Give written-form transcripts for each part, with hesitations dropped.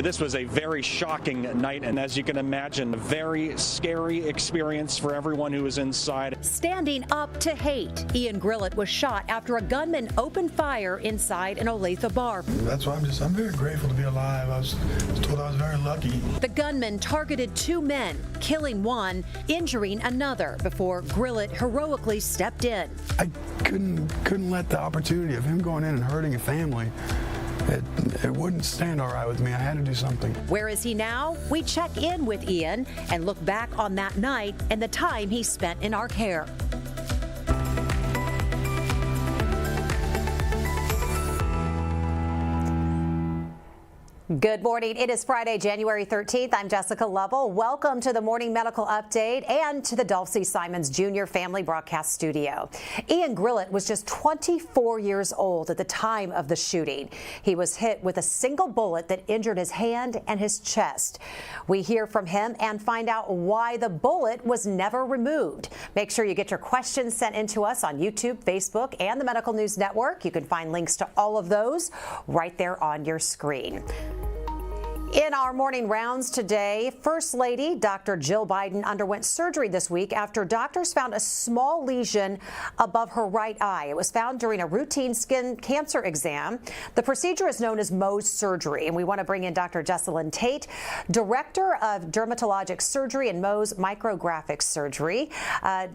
This was a very shocking night, and as you can imagine, a very scary experience for everyone who was inside. Standing up to hate, Ian Grillett was shot after a gunman opened fire inside an Olathe bar. That's why I'm very grateful to be alive. I was told I was very lucky. The gunman targeted 2 men, killing one, injuring another, before Grillett heroically stepped in. I couldn't let the opportunity of him going in and hurting a family. It wouldn't stand all right with me. I had to do something. Where is he now? We check in with Ian and look back on that night and the time he spent in our care. Good morning. It is Friday, January 13th. I'm Jessica Lovell. Welcome to the Morning Medical Update and to the Dulcie Simons Jr. Family Broadcast Studio. Ian Grillett was just 24 years old at the time of the shooting. He was hit with a single bullet that injured his hand and his chest. We hear from him and find out why the bullet was never removed. Make sure you get your questions sent in to us on YouTube, Facebook, and the Medical News Network. You can find links to all of those right there on your screen. In our morning rounds today, First Lady Dr. Jill Biden underwent surgery this week after doctors found a small lesion above her right eye. It was found during a routine skin cancer exam. The procedure is known as Mohs surgery, and we want to bring in Dr. Jessalyn Tate, Director of Dermatologic Surgery and Mohs Micrographic Surgery.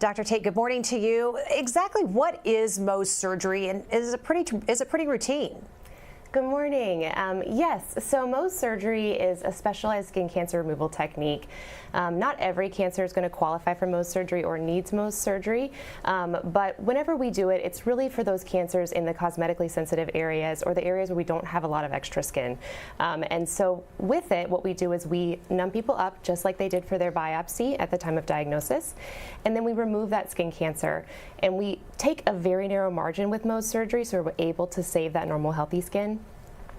Dr. Tate, good morning to you. Exactly what is Mohs surgery, and is it pretty routine? Good morning. Yes, so Mohs surgery is a specialized skin cancer removal technique. Not every cancer is going to qualify for Mohs surgery or needs Mohs surgery, but whenever we do it, it's really for those cancers in the cosmetically sensitive areas or the areas where we don't have a lot of extra skin. And so with it, what we do is we numb people up just like they did for their biopsy at the time of diagnosis, and then we remove that skin cancer. And we take a very narrow margin with Mohs surgery, so we're able to save that normal healthy skin.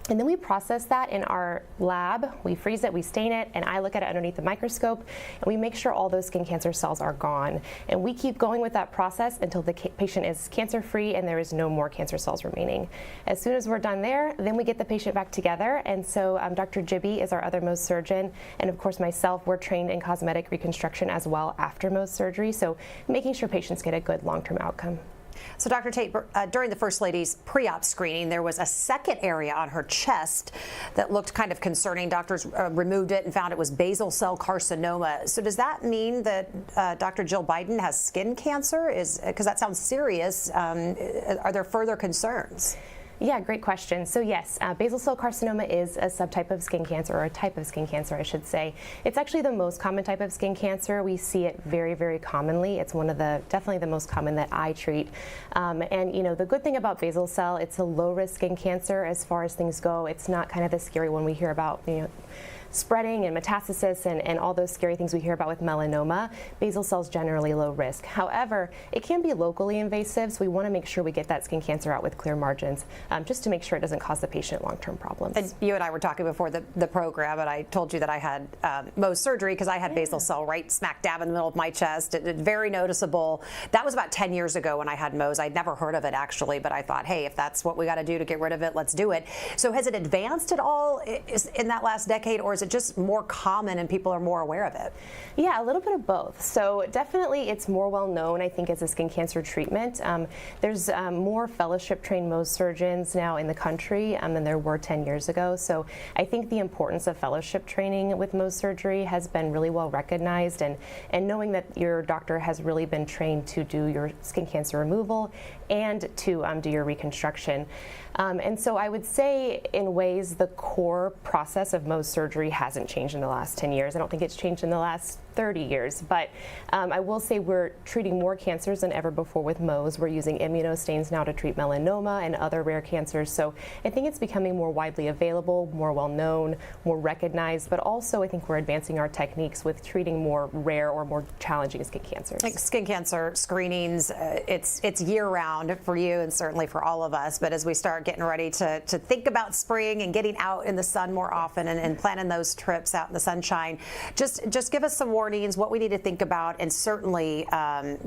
And then we process that in our lab. We freeze it, we stain it, and I look at it underneath the microscope, and we make sure all those skin cancer cells are gone. And we keep going with that process until the patient is cancer-free and there is no more cancer cells remaining. As soon as we're done there, then we get the patient back together. And so Dr. Jibby is our other Mohs surgeon, and of course myself, we're trained in cosmetic reconstruction as well after Mohs surgery, so making sure patients get a good long-term outcome. So, Dr. Tate, during the First Lady's pre-op screening, there was a second area on her chest that looked kind of concerning. Doctors removed it and found it was basal cell carcinoma. So does that mean that Dr. Jill Biden has skin cancer? Because that sounds serious. Are there further concerns? Yeah, great question. So yes, basal cell carcinoma is a subtype of skin cancer, or a type of skin cancer, I should say. It's actually the most common type of skin cancer. We see it very, very commonly. It's definitely the most common that I treat. And you know, the good thing about basal cell, it's a low-risk skin cancer as far as things go. It's not kind of the scary one we hear about, spreading and metastasis and all those scary things we hear about with melanoma. Basal cell is generally low risk. However, it can be locally invasive, so we want to make sure we get that skin cancer out with clear margins, just to make sure it doesn't cause the patient long-term problems. And you and I were talking before the program, and I told you that I had Mohs surgery because I had basal cell right smack dab in the middle of my chest. It very noticeable. That was about 10 years ago when I had Mohs. I'd never heard of it actually, but I thought, hey, if that's what we got to do to get rid of it, let's do it. So has it advanced at all in that last decade, or is it just more common and people are more aware of it? Yeah, a little bit of both. So definitely it's more well known, I think, as a skin cancer treatment. There's more fellowship trained Mohs surgeons now in the country than there were 10 years ago. So I think the importance of fellowship training with Mohs surgery has been really well recognized, and knowing that your doctor has really been trained to do your skin cancer removal and to do your reconstruction. And so I would say in ways the core process of Mohs surgery hasn't changed in the last 10 years. I don't think it's changed in the last 30 years, but I will say we're treating more cancers than ever before with Mohs. We're using immunostains now to treat melanoma and other rare cancers. So I think it's becoming more widely available, more well known, more recognized, but also I think we're advancing our techniques with treating more rare or more challenging skin cancers. Like skin cancer screenings, it's year round for you and certainly for all of us, but as we start getting ready to think about spring and getting out in the sun more often and planning those trips out in the sunshine, just give us some warning warnings, what we need to think about, and certainly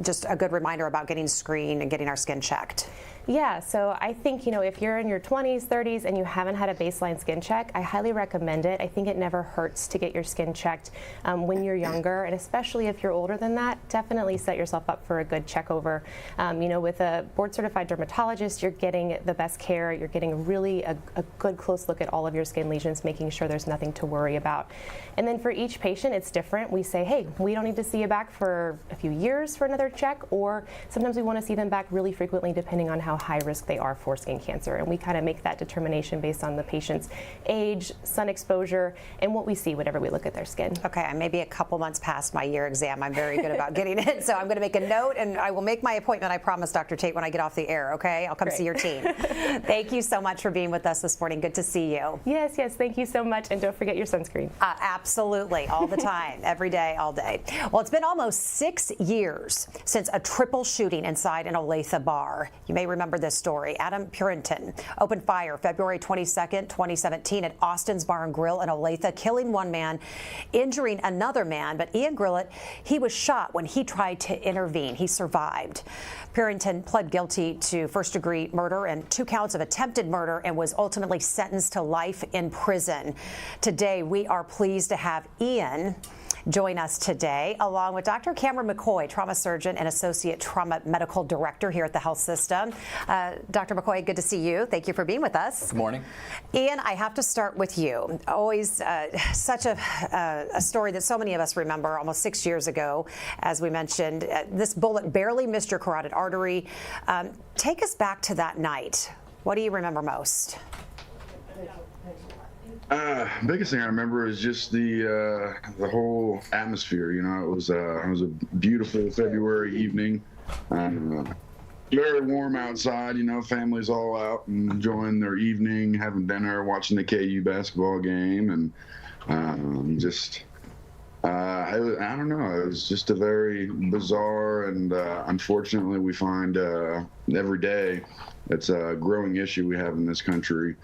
just a good reminder about getting screened and getting our skin checked. Yeah, so I think, if you're in your 20s, 30s, and you haven't had a baseline skin check, I highly recommend it. I think it never hurts to get your skin checked when you're younger, and especially if you're older than that, definitely set yourself up for a good check over. With a board-certified dermatologist, you're getting the best care. You're getting really a good close look at all of your skin lesions, making sure there's nothing to worry about. And then for each patient, it's different. We say, hey, we don't need to see you back for a few years for another check, or sometimes we want to see them back really frequently depending on how high risk they are for skin cancer. And we kind of make that determination based on the patient's age, sun exposure, and what we see whenever we look at their skin. Okay, I may be a couple months past my year exam. I'm very good about getting it, so I'm going to make a note, and I will make my appointment, I promise, Dr. Tate, when I get off the air, okay? I'll come see your team. Thank you so much for being with us this morning. Good to see you. Yes, thank you so much, and don't forget your sunscreen. Absolutely, all the time, every day, all day. Well, it's been almost 6 years since a triple shooting inside an Olathe bar. You may remember this story. Adam Purinton opened fire February 22nd, 2017 at Austin's Bar and Grill in Olathe, killing one man, injuring another man. But Ian Grillett, he was shot when he tried to intervene. He survived. Purinton pled guilty to first-degree murder and 2 counts of attempted murder and was ultimately sentenced to life in prison. Today, we are pleased to have Ian join us today, along with Dr. Cameron McCoy, trauma surgeon and associate trauma medical director here at the health system. Dr. McCoy, good to see you. Thank you for being with us. Good morning. Ian, I have to start with you. Always such a story that so many of us remember. Almost 6 years ago, as we mentioned, this bullet barely missed your carotid artery. Take us back to that night. What do you remember most? Biggest thing I remember is just the whole atmosphere. It was a beautiful February evening, very warm outside. Families all out and enjoying their evening, having dinner, watching the KU basketball game, and I don't know. It was just a very bizarre, and unfortunately, we find every day it's a growing issue we have in this country.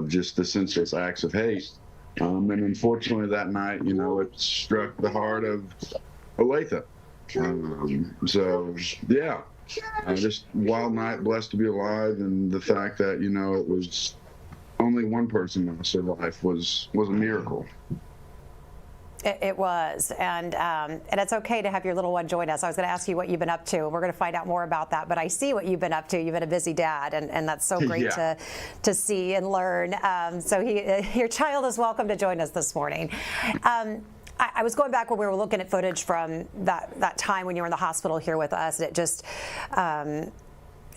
Just the senseless acts of hate. And unfortunately that night, it struck the heart of Olathe. Just wild night, blessed to be alive, and the fact that, it was only one person lost their life was a miracle. It was, and it's okay to have your little one join us. I was going to ask you what you've been up to. We're going to find out more about that, but I see what you've been up to. You've been a busy dad, and that's so great to see and learn. Your child is welcome to join us this morning. I was going back when we were looking at footage from that time when you were in the hospital here with us, and it just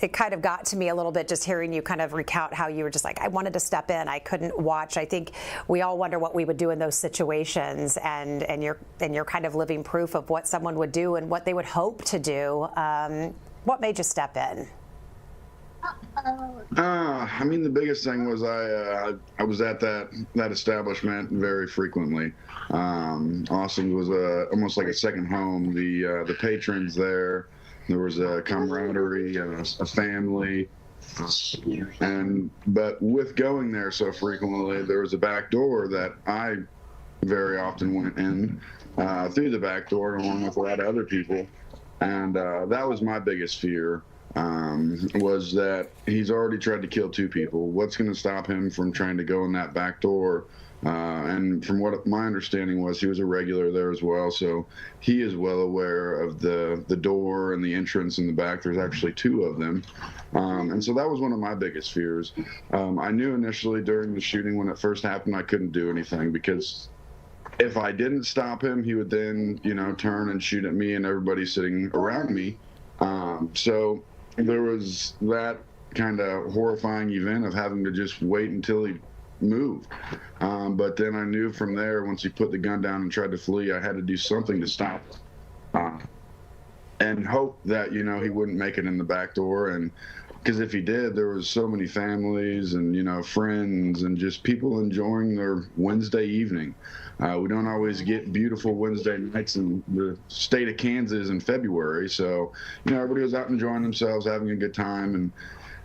it kind of got to me a little bit just hearing you kind of recount how you were just like, I wanted to step in, I couldn't watch. I think we all wonder what we would do in those situations, and you're kind of living proof of what someone would do and what they would hope to do. What made you step in? The biggest thing was I was at that establishment very frequently. Austin was almost like a second home. The patrons there. There was a camaraderie, a family, but with going there so frequently, there was a back door that I very often went in through the back door along with a lot of other people, and that was my biggest fear. Was that he's already tried to kill 2 people. What's going to stop him from trying to go in that back door? And from what my understanding was, he was a regular there as well, so he is well aware of the door and the entrance in the back. There's actually 2 of them, and so that was one of my biggest fears. I knew initially during the shooting when it first happened I couldn't do anything, because if I didn't stop him, he would then turn and shoot at me and everybody sitting around me. So there was that kind of horrifying event of having to just wait until he moved. But then I knew from there, once he put the gun down and tried to flee, I had to do something to stop him. And hope that, he wouldn't make it in the back door. And because if he did, there was so many families and, friends and just people enjoying their Wednesday evening. We don't always get beautiful Wednesday nights in the state of Kansas in February. So, everybody was out enjoying themselves, having a good time. And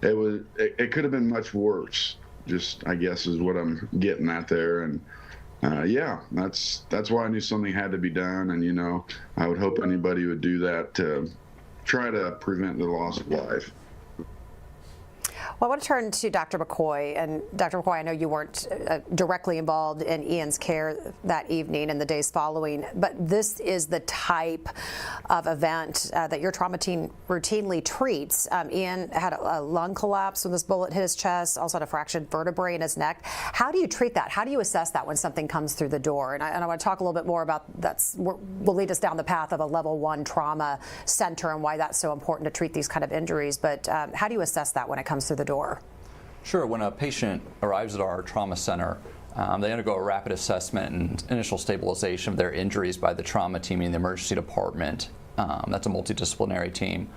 it could have been much worse, just, I guess, is what I'm getting at there. And yeah, that's why I knew something had to be done. And, you know, I would hope anybody would do that to try to prevent the loss of life. Well, I want to turn to Dr. McCoy. And Dr. McCoy, I know you weren't directly involved in Ian's care that evening and the days following, but this is the type of event that your trauma team routinely treats. Ian had a lung collapse when this bullet hit his chest, also had a fractured vertebrae in his neck. How do you treat that? How do you assess that when something comes through the door? And I want to talk a little bit more about will lead us down the path of a level 1 trauma center and why that's so important to treat these kind of injuries. But how do you assess that when it comes through the door? Sure. When a patient arrives at our trauma center, they undergo a rapid assessment and initial stabilization of their injuries by the trauma team in the emergency department. That's a multidisciplinary team.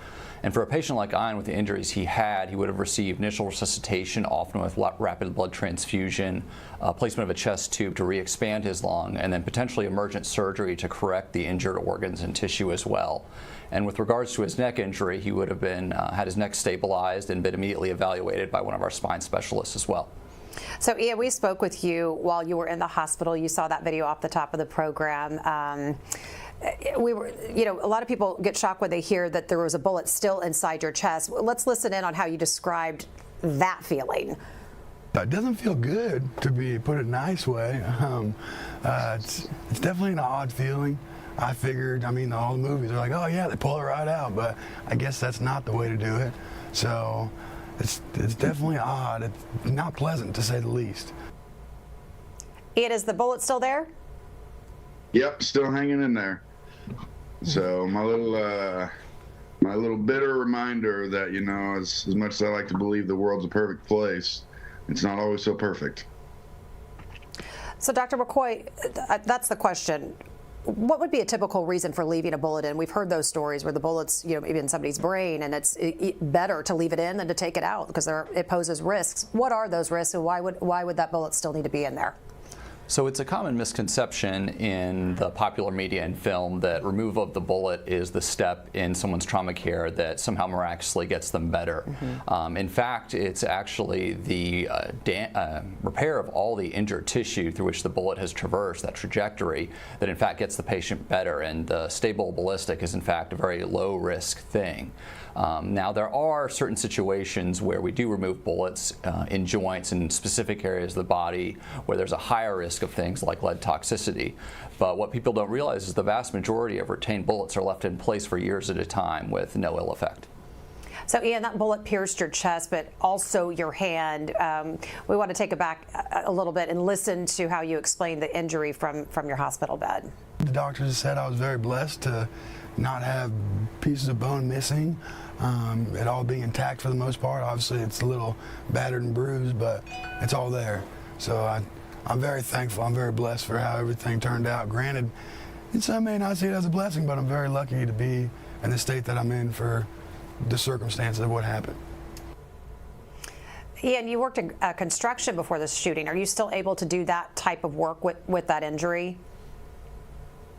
And for a patient like Ian with the injuries he had, he would have received initial resuscitation, often with rapid blood transfusion, placement of a chest tube to re-expand his lung, and then potentially emergent surgery to correct the injured organs and tissue as well. And with regards to his neck injury, he would have been had his neck stabilized and been immediately evaluated by one of our spine specialists as well. So, Ian, we spoke with you while you were in the hospital. You saw that video off the top of the program. We were, you know, a lot of people get shocked when they hear that there was a bullet still inside your chest. Let's listen in on how you described that feeling. It doesn't feel good, to put it a nice way. It's definitely an odd feeling. I figured, I mean, all the movies are like, oh yeah, they pull it right out, but I guess that's not the way to do it. So it's definitely odd. It's not pleasant, to say the least. Ian, is the bullet still there? Yep, still hanging in there. So my little bitter reminder that, you know, as much as I like to believe the world's a perfect place, it's not always so perfect. So, Dr. McCoy, that's the question. What would be a typical reason for leaving a bullet in? We've heard those stories where the bullet's, you know, maybe in somebody's brain, and it's better to leave it in than to take it out because it poses risks. What are those risks, and why would that bullet still need to be in there? So it's a common misconception in the popular media and film that removal of the bullet is the step in someone's trauma care that somehow miraculously gets them better. Mm-hmm. In fact, it's actually the repair of all the injured tissue through which the bullet has traversed, that trajectory, that in fact gets the patient better. And the stable ballistic is in fact a very low risk thing. Now, there are certain situations where we do remove bullets in joints in specific areas of the body where there's a higher risk of things like lead toxicity. But what people don't realize is the vast majority of retained bullets are left in place for years at a time with no ill effect. So, Ian, that bullet pierced your chest, but also your hand. We want to take it back a little bit and listen to how you explained the injury from your hospital bed. The doctors said I was very blessed to not have pieces of bone missing, it all being intact for the most part. Obviously, it's a little battered and bruised, but it's all there. So I'm very thankful. I'm very blessed for how everything turned out. Granted, some may not see it as a blessing, but I'm very lucky to be in the state that I'm in for the circumstances of what happened. Ian, you worked in construction before this shooting. Are you still able to do that type of work with that injury?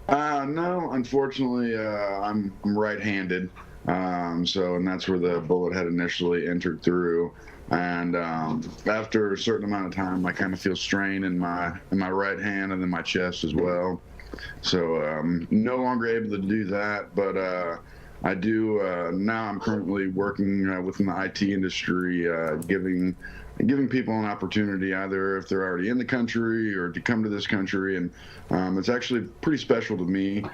No, unfortunately, I'm right-handed, and that's where the bullet had initially entered through. And after a certain amount of time, I kind of feel strain in my right hand and then my chest as well. So no longer able to do that, but I do now. I'm currently working within the IT industry, giving people an opportunity, either if they're already in the country or to come to this country. And it's actually pretty special to me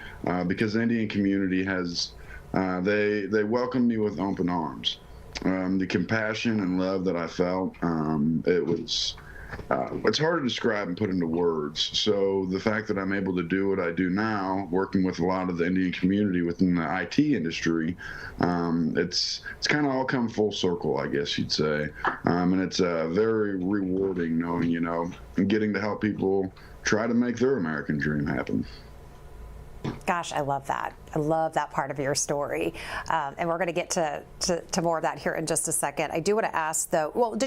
because the Indian community has, they welcomed me with open arms. The compassion and love that I felt, it's hard to describe and put into words. So the fact that I'm able to do what I do now, working with a lot of the Indian community within the IT industry, it's kind of all come full circle, I guess you'd say. And it's very rewarding knowing, you know, getting to help people try to make their American dream happen. Gosh, I love that. I love that part of your story. And we're going to get to more of that here in just a second. I do want to ask, though, well,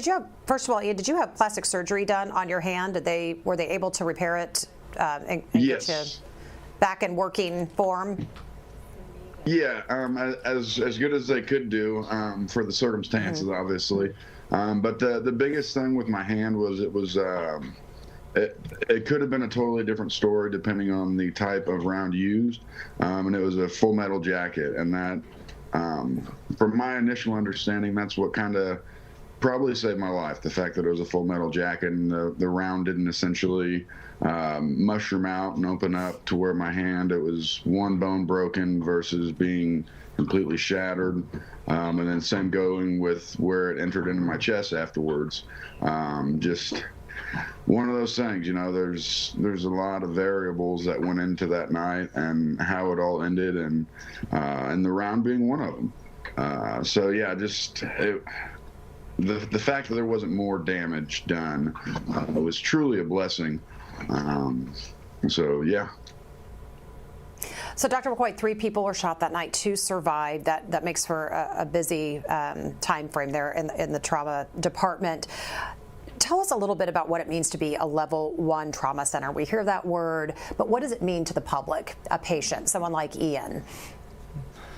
first of all, Ian, did you have plastic surgery done on your hand? Were they able to repair it and yes. get you back in working form? Yeah, as good as they could do for the circumstances, obviously. But the biggest thing with my hand was it was it could have been a totally different story depending on the type of round used, and it was a full metal jacket, and that, from my initial understanding, that's what kind of probably saved my life. The fact that it was a full metal jacket and the round didn't essentially mushroom out and open up to where my hand, it was one bone broken versus being completely shattered. And then same going with where it entered into my chest afterwards. Just one of those things, you know, there's a lot of variables that went into that night and how it all ended, and the round being one of them. So yeah, just the fact that there wasn't more damage done was truly a blessing. So yeah. So, Dr. McCoy, 3 people were shot that night, 2 survived. That makes for a busy time frame there in the trauma department. Tell us a little bit about what it means to be a level 1 trauma center. We hear that word, but what does it mean to the public, a patient, someone like Ian?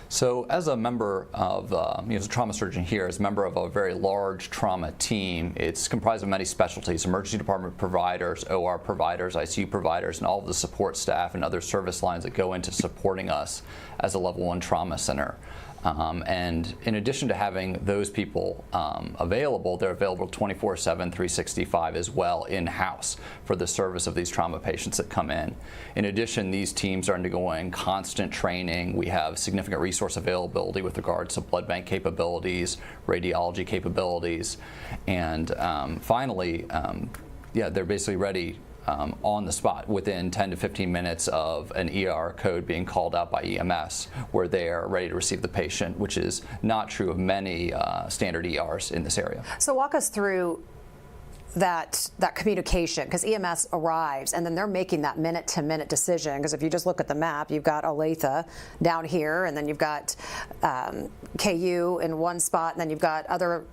So as a member of, as a trauma surgeon here, as a member of a very large trauma team, it's comprised of many specialties: emergency department providers, OR providers, ICU providers, and all of the support staff and other service lines that go into supporting us as a level 1 trauma center. And in addition to having those people available, they're available 24/7, 365 as well in-house for the service of these trauma patients that come in. In addition, these teams are undergoing constant training. We have significant resource availability with regards to blood bank capabilities, radiology capabilities, and finally, they're basically ready on the spot within 10 to 15 minutes of an ER code being called out by EMS, where they are ready to receive the patient, which is not true of many standard ERs in this area. So walk us through that communication, because EMS arrives and then they're making that minute-to-minute decision. Because if you just look at the map, you've got Olathe down here, and then you've got KU in one spot, and then you've got other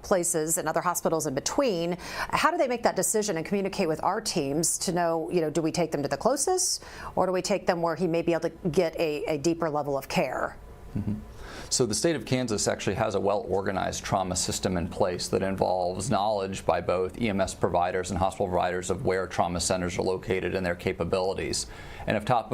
places and other hospitals in between. How do they make that decision and communicate with our teams to know, do we take them to the closest, or do we take them where he may be able to get a deeper level of care? Mm-hmm. So the state of Kansas actually has a well-organized trauma system in place that involves knowledge by both EMS providers and hospital providers of where trauma centers are located and their capabilities. And on top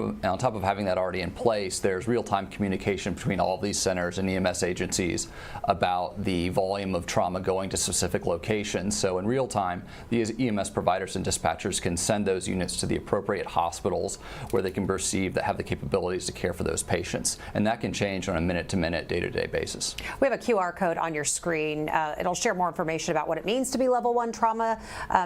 of having that already in place, there's real-time communication between all of these centers and EMS agencies about the volume of trauma going to specific locations. So in real time, these EMS providers and dispatchers can send those units to the appropriate hospitals where they can perceive that have the capabilities to care for those patients. And that can change on a minute-to-minute, day-to-day basis. We have a QR code on your screen. It'll share more information about what it means to be level 1 trauma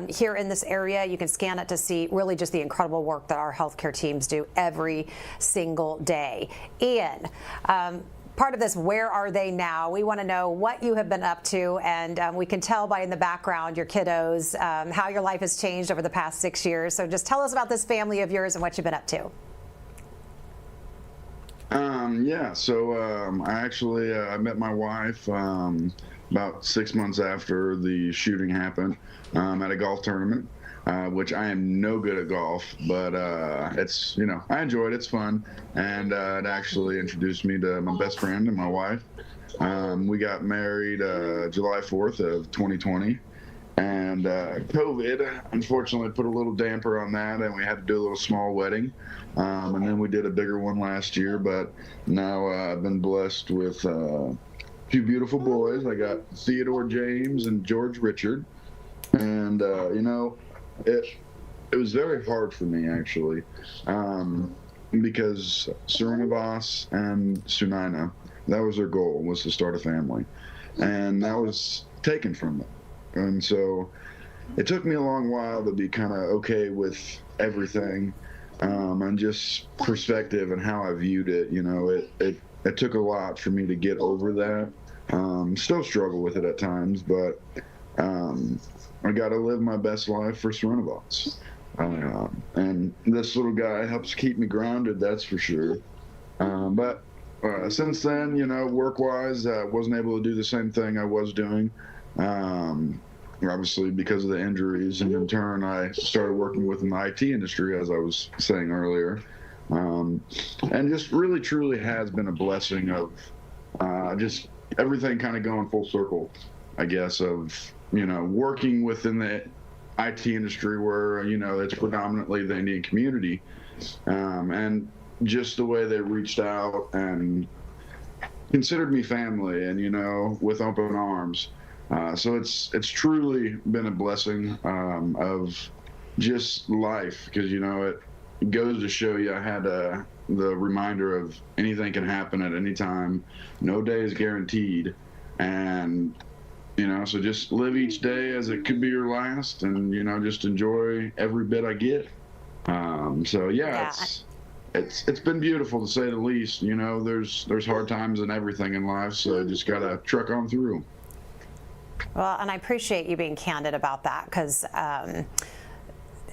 here in this area. You can scan it to see really just the incredible work that our healthcare teams do every single day. Ian, part of this, where are they now? We want to know what you have been up to, and we can tell by in the background your kiddos, how your life has changed over the past 6 years. So just tell us about this family of yours and what you've been up to. I met my wife about 6 months after the shooting happened at a golf tournament, which I am no good at golf, but it's, I enjoy it. It's fun. And it actually introduced me to my best friend and my wife. We got married July 4th of 2020. And COVID, unfortunately, put a little damper on that, and we had to do a little small wedding. And then we did a bigger one last year, but now I've been blessed with 2 beautiful boys. I got Theodore James and George Richard. And, it was very hard for me, actually, because Srinivas and Sunaina, that was their goal, was to start a family. And that was taken from them. And so it took me a long while to be kind of okay with everything, and just perspective and how I viewed it. It took a lot for me to get over that. Still struggle with it at times, but I got to live my best life for Srinivas. And this little guy helps keep me grounded, that's for sure. But since then, work-wise, I wasn't able to do the same thing I was doing. Obviously because of the injuries, and in turn I started working within the IT industry, as I was saying earlier, and just really truly has been a blessing of just everything kind of going full circle, I guess, of working within the IT industry where, it's predominantly the Indian community. And just the way they reached out and considered me family and, with open arms. So it's truly been a blessing of just life because, it goes to show you I had the reminder of anything can happen at any time. No day is guaranteed. And, so just live each day as it could be your last and, just enjoy every bit I get. It's been beautiful to say the least. There's hard times and everything in life, so just gotta truck on through. Well, and I appreciate you being candid about that because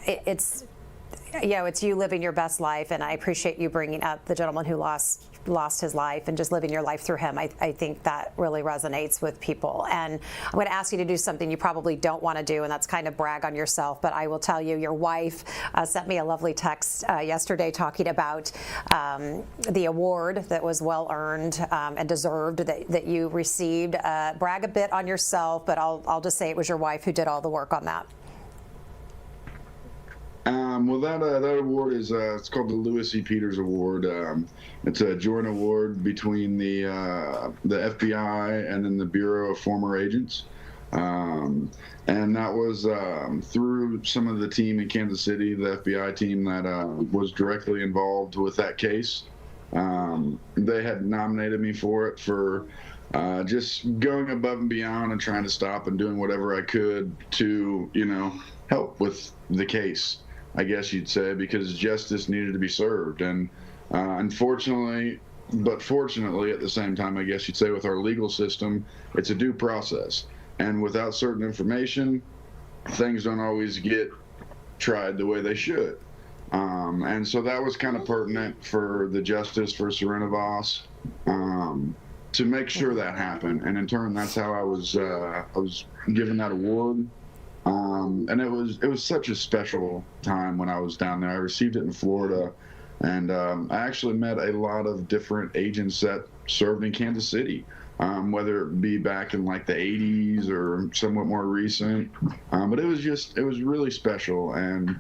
it's you living your best life, and I appreciate you bringing up the gentleman who lost his life and just living your life through him. I think that really resonates with people. And I'm going to ask you to do something you probably don't want to do, and that's kind of brag on yourself. But I will tell you, your wife sent me a lovely text yesterday talking about the award that was well earned and deserved that you received. Brag a bit on yourself, but I'll just say it was your wife who did all the work on that. Well, that award is it's called the Lewis E. Peters Award. It's a joint award between the FBI and then the Bureau of Former Agents, and that was through some of the team in Kansas City, the FBI team that was directly involved with that case. They had nominated me for it for just going above and beyond and trying to stop and doing whatever I could to help with the case, I guess you'd say, because justice needed to be served. And unfortunately, but fortunately at the same time, I guess you'd say, with our legal system, it's a due process. And without certain information, things don't always get tried the way they should. And so that was kind of pertinent for the justice for Srinivas to make sure that happened. And in turn, that's how I was given that award. And it was such a special time when I was down there. I received it in Florida, and I actually met a lot of different agents that served in Kansas City, whether it be back in like the 80s or somewhat more recent. But it was really special, and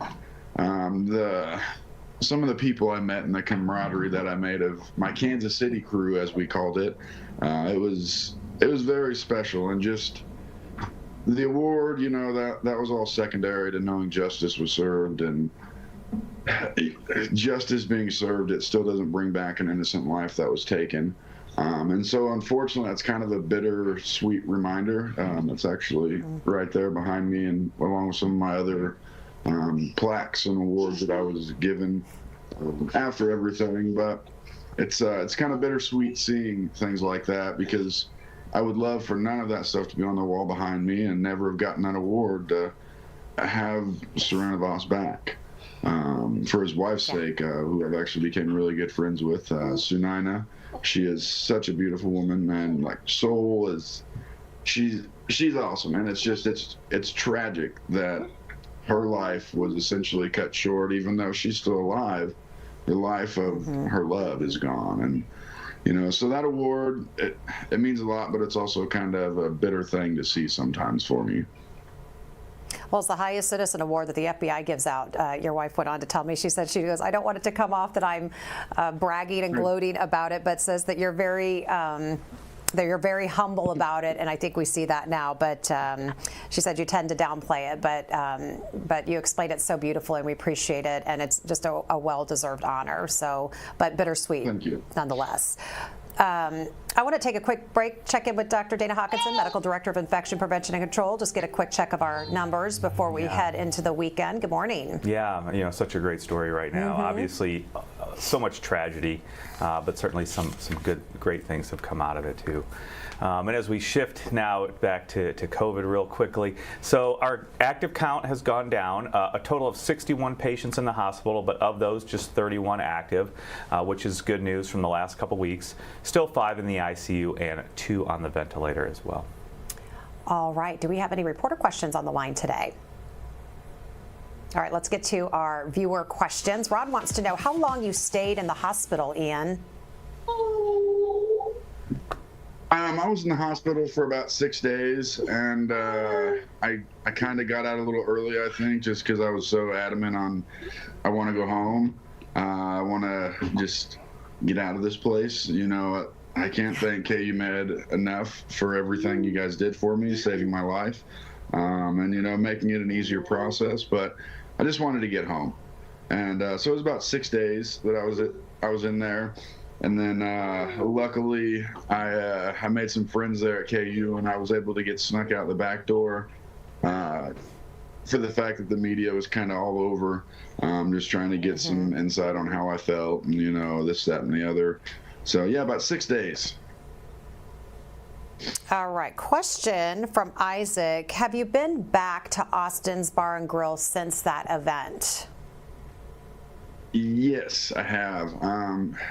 some of the people I met and the camaraderie that I made of my Kansas City crew, as we called it, it was very special. And just the award, that was all secondary to knowing justice was served, and justice being served, it still doesn't bring back an innocent life that was taken. And so unfortunately, that's kind of a bittersweet reminder. It's actually right there behind me, and along with some of my other plaques and awards that I was given after everything. But it's kind of bittersweet seeing things like that, because I would love for none of that stuff to be on the wall behind me and never have gotten that award to have Srinivas back. For his wife's sake, who I've actually became really good friends with, Sunaina. She is such a beautiful woman, man. Like, soul is, she's awesome. And it's tragic that her life was essentially cut short, even though she's still alive. The life of her love is gone. And so that award, it means a lot, but it's also kind of a bitter thing to see sometimes for me. Well, it's the highest citizen award that the FBI gives out. Your wife went on to tell me, she goes, I don't want it to come off that I'm bragging and gloating about it, but says that you're very humble about it, and I think we see that now. But she said you tend to downplay it, but you explained it so beautifully, and we appreciate it, and it's just a well-deserved honor. So, but bittersweet, Thank you. Nonetheless. I want to take a quick break, check in with Dr. Dana Hawkinson, Medical Director of Infection Prevention and Control, just get a quick check of our numbers before we head into the weekend. Good morning. Yeah, such a great story right now. Obviously, so much tragedy, but certainly some great things have come out of it too. And as we shift now back to COVID real quickly, so our active count has gone down, a total of 61 patients in the hospital, but of those, just 31 active, which is good news from the last couple weeks. Still 5 in the ICU and 2 on the ventilator as well. All right, do we have any reporter questions on the line today? All right, let's get to our viewer questions. Rod wants to know how long you stayed in the hospital, Ian. I was in the hospital for about 6 days, and I kind of got out a little early, I think, just because I was so adamant on I want to go home. I want to just get out of this place. You know, I can't thank KU Med enough for everything you guys did for me, saving my life, and, you know, making it an easier process. But I just wanted to get home. And so it was about 6 days that I was in there. And then luckily, I made some friends there at KU, and I was able to get snuck out the back door for the fact that the media was kind of all over, just trying to get some insight on how I felt, and, you know, this, that, and the other. So, yeah, about 6 days. All right. Question from Isaac. Have you been back to Austin's Bar and Grill since that event? Yes, I have.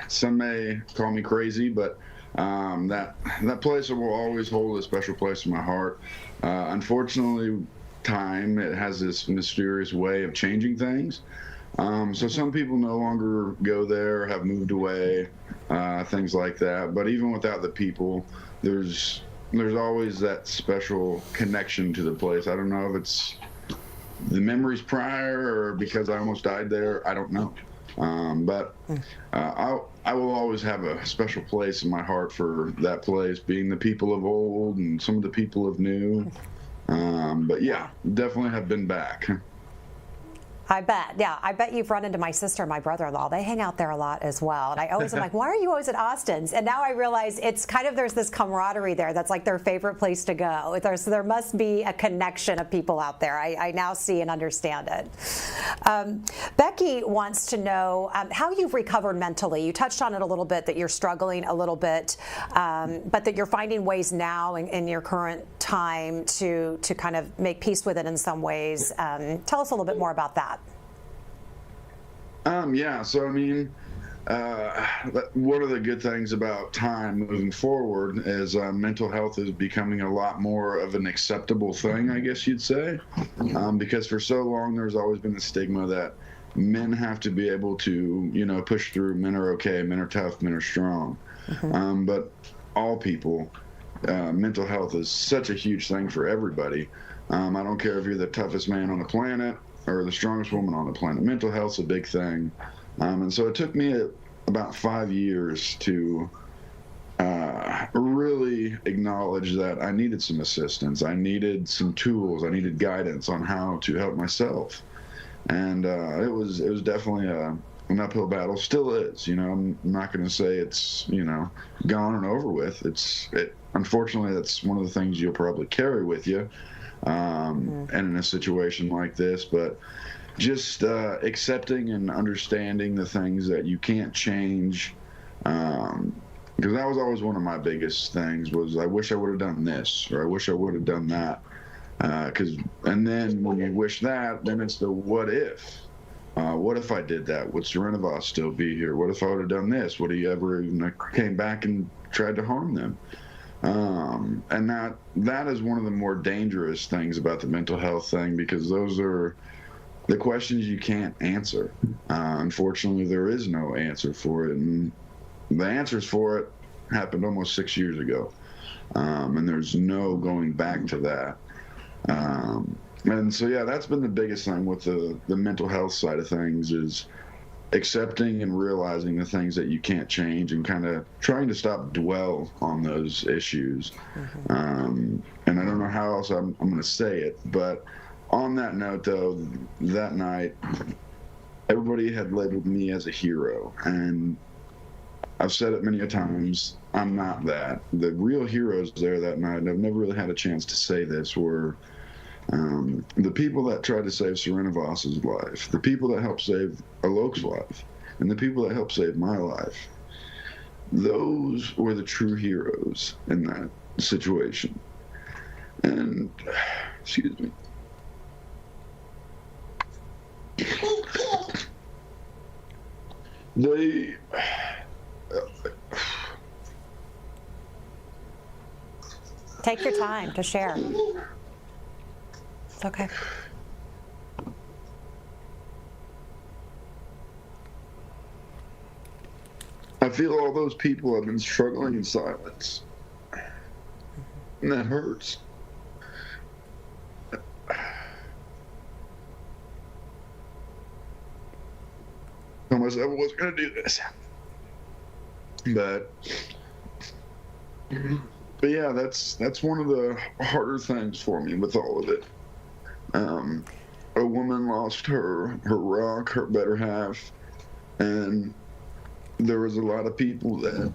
Some may call me crazy, but that place will always hold a special place in my heart. Unfortunately, time, it has this mysterious way of changing things. So some people no longer go there, have moved away, things like that. But even without the people, there's always that special connection to the place. I don't know if it's the memories prior or because I almost died there. I don't know. But I will always have a special place in my heart for that place, being the people of old and some of the people of new. But yeah, definitely have been back. I bet. Yeah, I bet you've run into my sister and my brother-in-law. They hang out there a lot as well. And I always am like, why are you always at Austin's? And now I realize it's kind of, there's this camaraderie there that's like their favorite place to go. So there must be a connection of people out there. I now see and understand it. Becky wants to know how you've recovered mentally. You touched on it a little bit, that you're struggling a little bit, but that you're finding ways now in your current time to kind of make peace with it in some ways. Tell us a little bit more about that. Yeah, so I mean, one of the good things about time moving forward is mental health is becoming a lot more of an acceptable thing, I guess you'd say, because for so long there's always been the stigma that men have to be able to, you know, push through. Men are okay, men are tough, men are strong. But all people, mental health is such a huge thing for everybody. I don't care if you're the toughest man on the planet or the strongest woman on the planet. Mental health's a big thing. And so it took me about 5 years to really acknowledge that I needed some assistance. I needed some tools. I needed guidance on how to help myself. And it was definitely an uphill battle. Still is. You know, I'm not going to say it's, you know, gone and over with. Unfortunately, that's one of the things you'll probably carry with you. And in a situation like this, but just accepting and understanding the things that you can't change, because that was always one of my biggest things, was I wish I would have done this, or I wish I would have done that, and then when you wish that, then it's the what if I did that? Would Serenivos still be here? What if I would have done this? Would he ever even came back and tried to harm them? And that is one of the more dangerous things about the mental health thing, because those are the questions you can't answer. Unfortunately, there is no answer for it, and the answers for it happened almost 6 years ago, and there's no going back to that. And so, yeah, that's been the biggest thing with the mental health side of things, is accepting and realizing the things that you can't change and kind of trying to stop dwell on those issues. And I don't know how else I'm going to say it, but on that note, though, that night, everybody had labeled me as a hero, and I've said it many a times, I'm not that. The real heroes there that night, and I've never really had a chance to say this, were the people that tried to save Serenivos' life, the people that helped save Alok's life, and the people that helped save my life. Those were the true heroes in that situation. And, excuse me. They... Take your time to share. It's okay. I feel all those people have been struggling in silence. and that hurts. I myself I wasn't going to do this, but yeah, that's one of the harder things for me with all of it. A woman lost her rock, her better half, and there was a lot of people that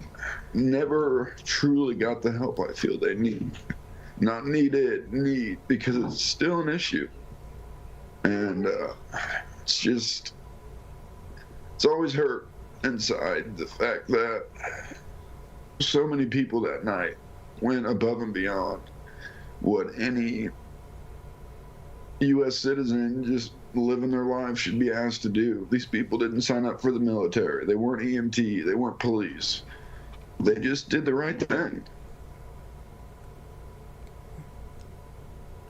never truly got the help I feel they need. Not need, because it's still an issue. And it's always hurt inside, the fact that so many people that night went above and beyond what any U.S. citizen just living their life should be asked to do. These people didn't sign up for the military. They weren't EMT. They weren't police. They just did the right thing.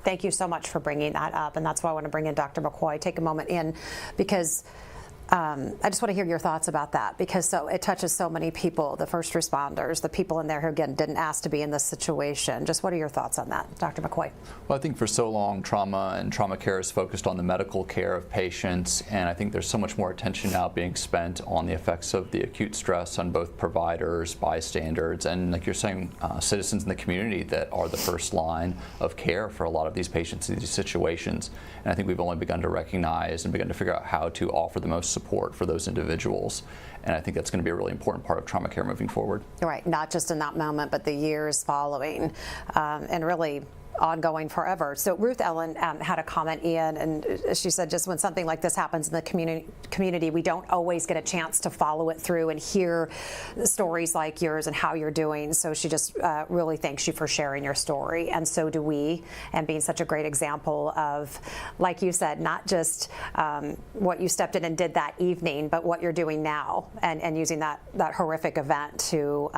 Thank you so much for bringing that up, and that's why I want to bring in Dr. McCoy. Take a moment in, because I just want to hear your thoughts about that, because it touches so many people, the first responders, the people in there who, again, didn't ask to be in this situation. Just what are your thoughts on that, Dr. McCoy? Well, I think for so long, trauma and trauma care is focused on the medical care of patients, and I think there's so much more attention now being spent on the effects of the acute stress on both providers, bystanders, and, like you're saying, citizens in the community that are the first line of care for a lot of these patients in these situations. And I think we've only begun to recognize and begun to figure out how to offer the most support for those individuals. And I think that's going to be a really important part of trauma care moving forward. Right, not just in that moment, but the years following, and really ongoing forever. So Ruth Ellen had a comment, Ian, and she said just when something like this happens in the community, we don't always get a chance to follow it through and hear stories like yours and how you're doing. So she just really thanks you for sharing your story, and so do we, and being such a great example of, like you said, not just what you stepped in and did that evening, but what you're doing now, and using that horrific event to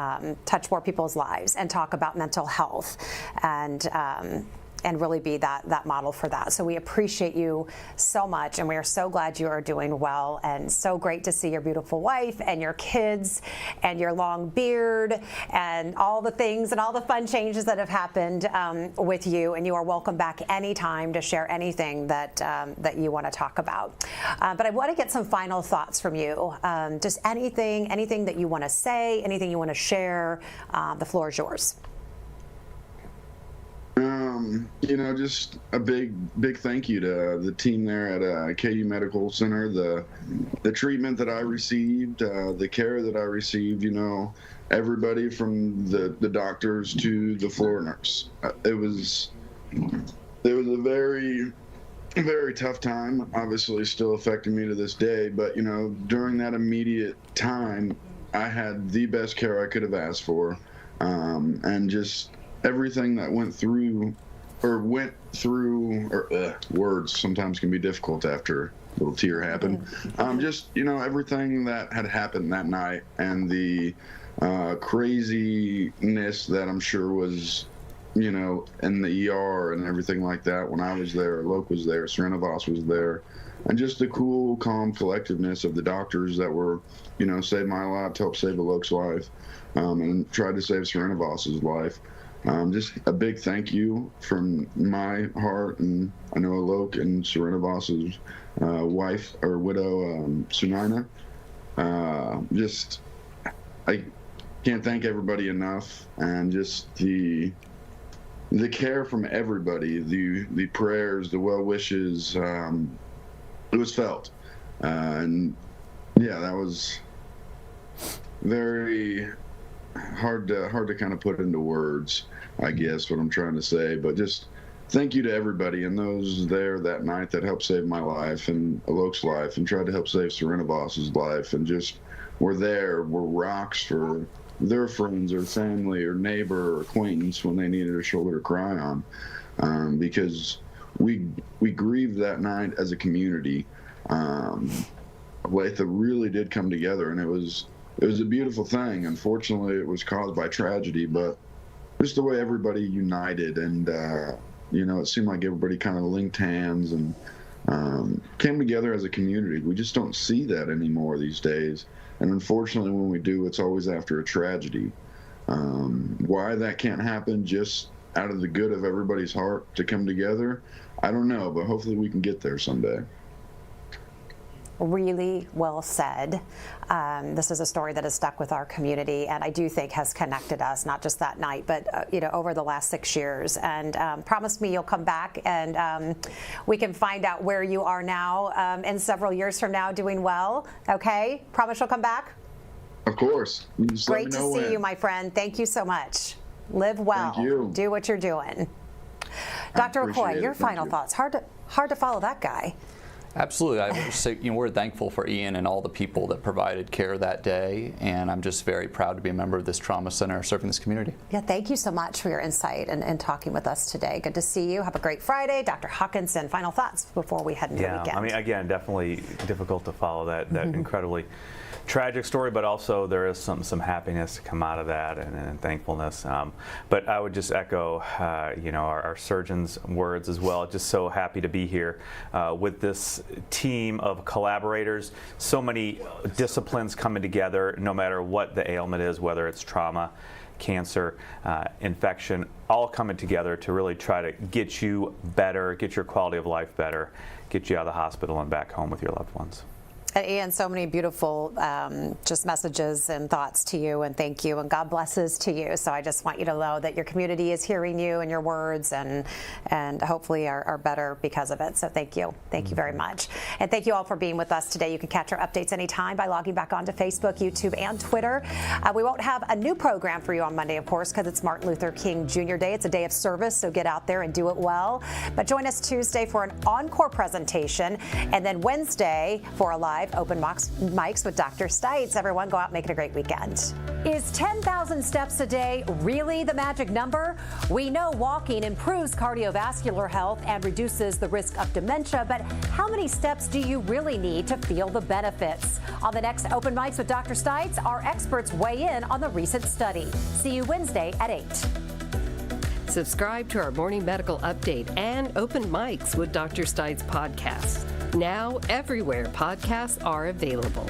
touch more people's lives and talk about mental health and really be that model for that. So we appreciate you so much, and we are so glad you are doing well, and so great to see your beautiful wife and your kids and your long beard and all the things and all the fun changes that have happened with you. And you are welcome back anytime to share anything that you want to talk about. But I want to get some final thoughts from you. Just anything that you want to say, anything you want to share. The floor is yours. Just a big thank you to the team there at KU Medical Center. The treatment that I received, the care that I received, everybody from the doctors to the floor nurse. It was a very, very tough time, obviously still affecting me to this day, but during that immediate time, I had the best care I could have asked for, and just everything that went through, words sometimes can be difficult after a little tear happened. Everything that had happened that night, and the craziness that I'm sure was, in the ER and everything like that when I was there, Loke was there, Serenivas was there, and just the cool, calm collectiveness of the doctors that were, saved my life, to help save Loke's life, and tried to save Serenivas's life. Just a big thank you from my heart, and I know Alok and Serenivas's wife or widow, Sunina. I can't thank everybody enough, and just the care from everybody, the prayers, the well wishes. It was felt, and yeah, that was very hard to kind of put into words, I guess, what I'm trying to say. But just thank you to everybody and those there that night that helped save my life and Alok's life, and tried to help save Serenivas's life, and just were rocks for their friends or family or neighbor or acquaintance when they needed a shoulder to cry on, because we grieved that night as a community. Olathe really did come together, and it was a beautiful thing. Unfortunately, it was caused by tragedy, but just the way everybody united, and it seemed like everybody kind of linked hands and came together as a community. We just don't see that anymore these days, and unfortunately, when we do, it's always after a tragedy. Why that can't happen just out of the good of everybody's heart to come together. I don't know, but hopefully we can get there someday. Really well said. This is a story that has stuck with our community, and I do think has connected us, not just that night, but over the last 6 years. And promise me you'll come back, and we can find out where you are now in several years from now, doing well. Okay? Promise you'll come back? Of course. Just let me Great to know see when. you, my friend. Thank you so much. Live well. Thank you. Do what you're doing. Dr. appreciate McCoy, it. your Thank final you. thoughts. Hard to follow that guy. Absolutely. I would just say, we're thankful for Ian and all the people that provided care that day, and I'm just very proud to be a member of this trauma center serving this community. Yeah, thank you so much for your insight and talking with us today. Good to see you. Have a great Friday. Dr. Hawkinson, final thoughts before we head into the weekend. I mean, again, definitely difficult to follow that incredibly tragic story, but also there is some happiness to come out of that and thankfulness. But I would just echo, our surgeon's words as well. Just so happy to be here with this team of collaborators. So many disciplines coming together, no matter what the ailment is, whether it's trauma, cancer, infection, all coming together to really try to get you better, get your quality of life better, get you out of the hospital and back home with your loved ones. Ian, so many beautiful just messages and thoughts to you, and thank you, and God blesses to you. So I just want you to know that your community is hearing you and your words, and hopefully are better because of it. So thank you very much, and thank you all for being with us today. You can catch our updates anytime by logging back onto Facebook, YouTube, and Twitter. We won't have a new program for you on Monday, of course, because it's Martin Luther King Jr. Day. It's a day of service, so get out there and do it well. But join us Tuesday for an encore presentation, and then Wednesday for a live open mics with Dr. Stites. Everyone, go out and make it a great weekend. Is 10,000 steps a day really the magic number? We know walking improves cardiovascular health and reduces the risk of dementia, but how many steps do you really need to feel the benefits? On the next Open Mics with Dr. Stites, our experts weigh in on the recent study. See you Wednesday at 8. Subscribe to our morning medical update and Open Mics with Dr. Stites podcast. Now everywhere podcasts are available.